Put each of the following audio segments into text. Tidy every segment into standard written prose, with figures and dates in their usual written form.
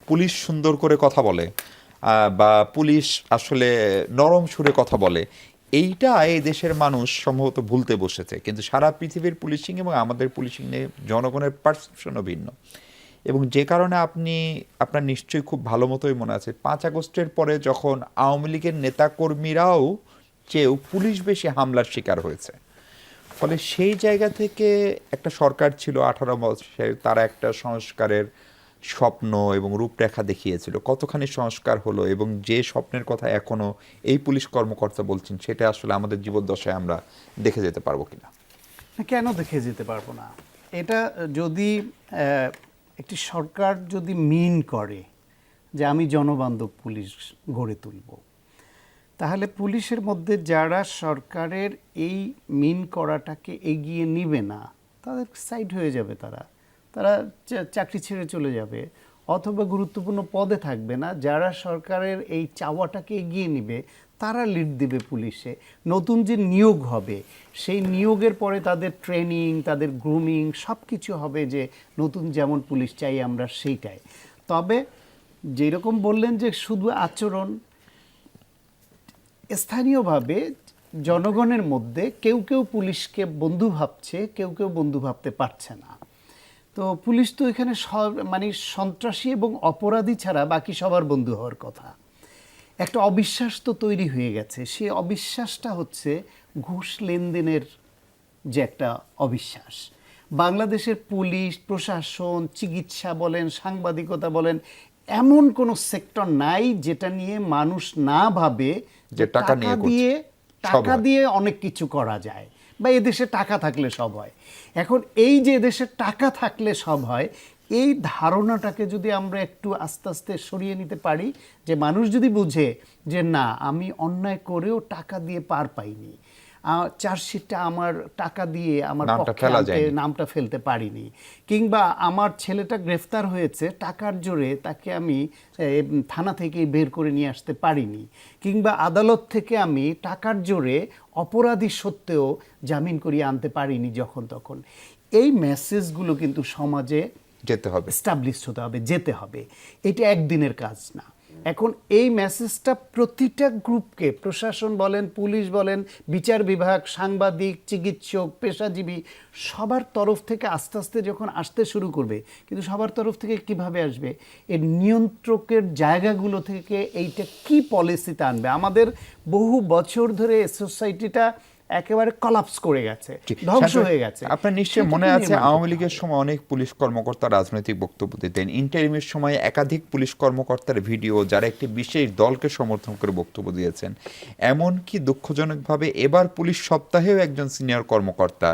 Police সুন্দর করে কথা বলে বা পুলিশ আসলে নরম সুরে কথা বলে, এইটা এই দেশের মানুষ সম্ভবত ভুলতে বসেছে। কিন্তু সারা পৃথিবীর পুলিশিং এবং আমাদের পুলিশিং নিয়ে জনগণের পারসেপশনও ভিন্ন। এবং যে কারণে আপনার নিশ্চয়ই খুব ভালো মতোই মনে আছে 5 আগস্টের পরে যখন আওয়ামী লীগের নেতাকর্মীরাও চেয়েও পুলিশ বেশি হামলার শিকার হয়েছে। ফলে সেই জায়গা থেকে একটা সরকার ছিল 18 বছর, তারা একটা সংস্কারের স্বপ্ন এবং রূপরেখা দেখিয়েছিল। কতখানি সংস্কার হলো এবং যে স্বপ্নের কথা এখনো এই পুলিশ কর্মকর্তা বলছেন, সেটা আসলে আমাদের জীবদ্দশায় আমরা দেখে যেতে পারবো কিনা? কেন দেখে যেতে পারবো না? এটা যদি একটি সরকার যদি মিন করে যে আমি জনবান্ধব পুলিশ গড়ে তুলব, তাহলে পুলিশের মধ্যে যারা সরকারের এই মিন করাটাকে এগিয়ে নিবে না, তাদের সাইড হয়ে যাবে, তারা চাকরি ছেড়ে চলে যাবে অথবা গুরুত্বপূর্ণ পদে থাকবে না। যারা সরকারের এই চাওয়াটাকে এগিয়ে নিবে তারা লিড দিবে পুলিশে। নতুন যে নিয়োগ হবে সেই নিয়োগের পরে তাদের ট্রেনিং, তাদের গ্রুমিং সব কিছু হবে যে নতুন যেমন পুলিশ চাই আমরা সেইটাই। তবে যেরকম বললেন যে শুধু আচরণ, স্থানীয়ভাবে জনগণের মধ্যে কেউ কেউ পুলিশকে বন্ধু ভাবছে, কেউ কেউ বন্ধু ভাবতে পারছে না। তো পুলিশ তো এখানে মানে সন্ত্রাসী এবং অপরাধী ছাড়া বাকি সবার বন্ধু হওয়ার কথা। একটা অবিশ্বাস তো তৈরি হয়ে গেছে। সেই অবিশ্বাসটা হচ্ছে ঘুষ লেনদেনের যে একটা অবিশ্বাস। বাংলাদেশের পুলিশ প্রশাসন, চিকিৎসা বলেন, সাংবাদিকতা বলেন, এমন কোনো সেক্টর নাই যেটা নিয়ে মানুষ না ভাবে যে টাকা দিয়ে অনেক কিছু করা যায় বা এদেশে টাকা থাকলে সব হয়। এখন এই যে এদেশে টাকা থাকলে সব হয়, এই ধারণাটাকে যদি আমরা একটু আস্তে আস্তে সরিয়ে নিতে পারি, যে মানুষ যদি বুঝে যে না, আমি অন্যায় করেও টাকা দিয়ে পার পাইনি, চার্জশিটটা আমার টাকা দিয়ে আমার নামটা ফেলতে পারিনি, কিংবা আমার ছেলেটা গ্রেফতার হয়েছে টাকার জোরে, তাকে আমি থানা থেকে বের করে নিয়ে আসতে পারিনি, কিংবা আদালত থেকে আমি টাকার জোরে অপরাধী সত্ত্বেও জামিন করিয়ে আনতে পারিনি যখন তখন। এই মেসেজগুলো কিন্তু সমাজে যেতে হবে, এস্টাবলিশ হতে হবে, যেতে হবে। এটা একদিনের কাজ না। এখন এই মেসেজটা প্রতিটা গ্রুপকে, প্রশাসন বলেন, পুলিশ বলেন, বিচার বিভাগ, সাংবাদিক, চিকিৎসক, পেশাজীবী, সবার তরফ থেকে আস্তে আস্তে যখন আসতে শুরু করবে, কিন্তু সবার তরফ থেকে কিভাবে আসবে? এর নিয়ন্ত্রকের জায়গাগুলো থেকে এইটা কি পলিসিতে আনবে? আমাদের বহু বছর ধরে সোসাইটিটা একেবারে কলাপস করে গেছে, ধ্বংস হয়ে গেছে। আপনার নিশ্চয়ই মনে আছে আওয়ামী লীগের সময় অনেক পুলিশ কর্মকর্তা রাজনৈতিক বক্তব্য দিতেন। ইন্টারিমের সময় একাধিক পুলিশ কর্মকর্তার ভিডিও যারা একটি বিশেষ দলকে সমর্থন করে বক্তব্য দিয়েছেন। এমনকি দুঃখজনকভাবে এবার পুলিশ সপ্তাহেও একজন সিনিয়র কর্মকর্তা,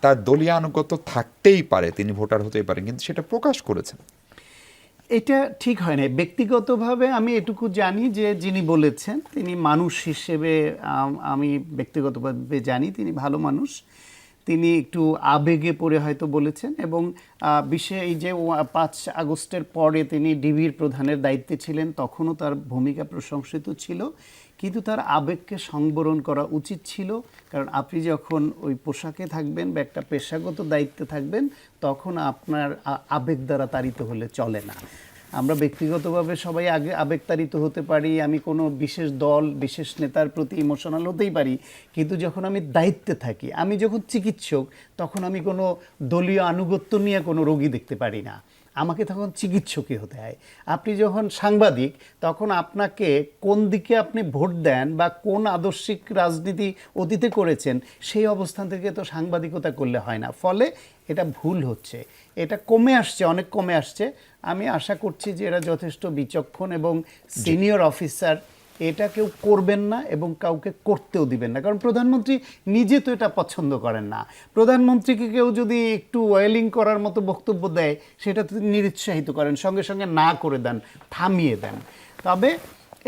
তার দলীয় আনুগত্য থাকতেই পারে, তিনি ভোটার হতেই পারেন, কিন্তু সেটা প্রকাশ করেছেন। এটা ঠিক হয় না। ব্যক্তিগতভাবে আমি এটুকু জানি যে যিনি বলেছেন তিনি মানুষ হিসেবে, আমি ব্যক্তিগতভাবে জানি তিনি ভালো মানুষ। তিনি একটু আবেগে পড়ে হয়তো বলেছেন, এবং বিশেষ এই যে 5 আগস্টের পরে তিনি ডিবির প্রধানের দায়িত্বে ছিলেন, তখনও তার ভূমিকা প্রশংসিত ছিল, কিন্তু তার আবেগকে সংবরণ করা উচিত ছিল। কারণ আপনি যখন ওই পোশাকে থাকবেন বা একটা পেশাগত দায়িত্বে থাকবেন, তখন আপনার আবেগ দ্বারা তাড়িত হলে চলে না। আমরা ব্যক্তিগতভাবে সবাই আবেগতাড়িত হতে পারি, আমি কোনো বিশেষ দল, বিশেষ নেতার প্রতি ইমোশনাল হতেই পারি, কিন্তু যখন আমি দায়িত্বে থাকি, আমি যখন চিকিৎসক, তখন আমি কোনো দলীয় আনুগত্য নিয়ে কোনো রোগী দেখতে পারি না, আমাকে তখন চিকিৎসকই হতে হয়। আপনি যখন সাংবাদিক, তখন আপনাকে কোন দিকে আপনি ভোট দেন বা কোন আদর্শিক রাজনীতি অতীতে করেছেন, সেই অবস্থান থেকে তো সাংবাদিকতা করলে হয় না। ফলে এটা ভুল হচ্ছে, এটা কমে আসছে, অনেক কমে আসছে। আমি আশা করছি যে এরা যথেষ্ট বিচক্ষণ এবং সিনিয়র অফিসার, এটা কেউ করবেন না এবং কাউকে করতেও দিবেন না। কারণ প্রধানমন্ত্রী নিজে তো এটা পছন্দ করেন না। প্রধানমন্ত্রীকে কেউ যদি একটু ওয়েলিং করার মতো বক্তব্য দেয়, সেটা তো নিরুৎসাহিত করেন, সঙ্গে সঙ্গে না করে দেন, থামিয়ে দেন। তবে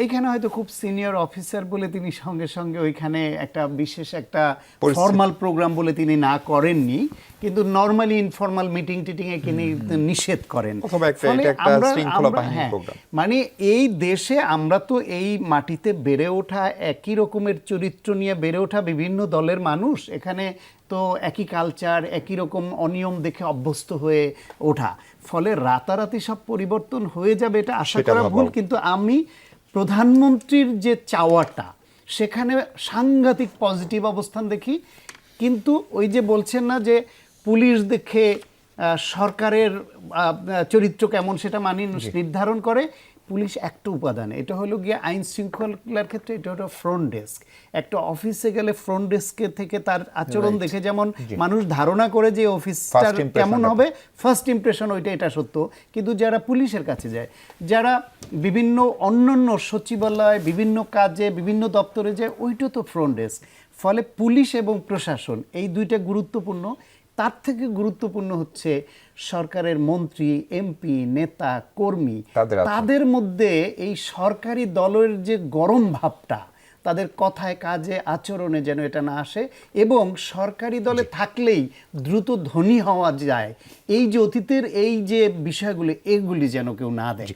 এইখানে হয়তো খুব সিনিয়র অফিসার বলে তিনি সঙ্গে সঙ্গে ওইখানে একটা বিশেষ একটা ফর্মাল প্রোগ্রাম বলে তিনি না করেননি, কিন্তু নর্মালি ইনফর্মাল মিটিং টিটিংয়ে তিনি নিষেধ করেন। মানে এই দেশে আমরা তো এই মাটিতে বেড়ে ওঠা, একই রকমের চরিত্র নিয়ে বেড়ে ওঠা বিভিন্ন দলের মানুষ। এখানে তো একই কালচার, একই রকম অনিয়ম দেখে অভ্যস্ত হয়ে ওঠা, ফলে রাতারাতি সব পরিবর্তন হয়ে যাবে এটা আশা সেটা করা ভাবা ভুল। কিন্তু আমি প্রধানমন্ত্রীর যে চাওয়াটা, সেখানে সাংঘাতিক পজিটিভ অবস্থান দেখি। কিন্তু ওই যে বলছেন না যে পুলিশ দেখে সরকারের চরিত্র কেমন সেটা মানুষ নির্ধারণ করে, পুলিশ একটা উপাদান, এটা হলো গিয়ে আইন শৃঙ্খলার ক্ষেত্রে এটা হলো ফ্রন্ট ডেস্ক। একটা অফিসে গেলে ফ্রন্ট ডেস্কের থেকে তার আচরণ দেখে যেমন মানুষ ধারণা করে যে অফিসটার First impression কেমন টা। হবে, ফার্স্ট ইমপ্রেশন ওইটা, এটা সত্য। কিন্তু যারা পুলিশের কাছে যায়, যারা বিভিন্ন অন্যান্য সচিবালয়, বিভিন্ন কাজে, বিভিন্ন দপ্তরে যায়, ওইটা তো ফ্রন্ট ডেস্ক। ফলে পুলিশ এবং প্রশাসন এই দুইটা গুরুত্বপূর্ণ। তার থেকে গুরুত্বপূর্ণ হচ্ছে সরকারের মন্ত্রী, এমপি, নেতা, কর্মী, তাদের আচরণ। তাদের মধ্যে এই সরকারি দলের যে গরম ভাবটা, তাদের কথায়, কাজে, আচরণে যেন এটা না আসে, এবং সরকারি দলে থাকলেই দ্রুত ধনী হওয়া যায়, এই যে অতীতের এই যে বিষয়গুলি, এগুলি যেন কেউ না দেখে।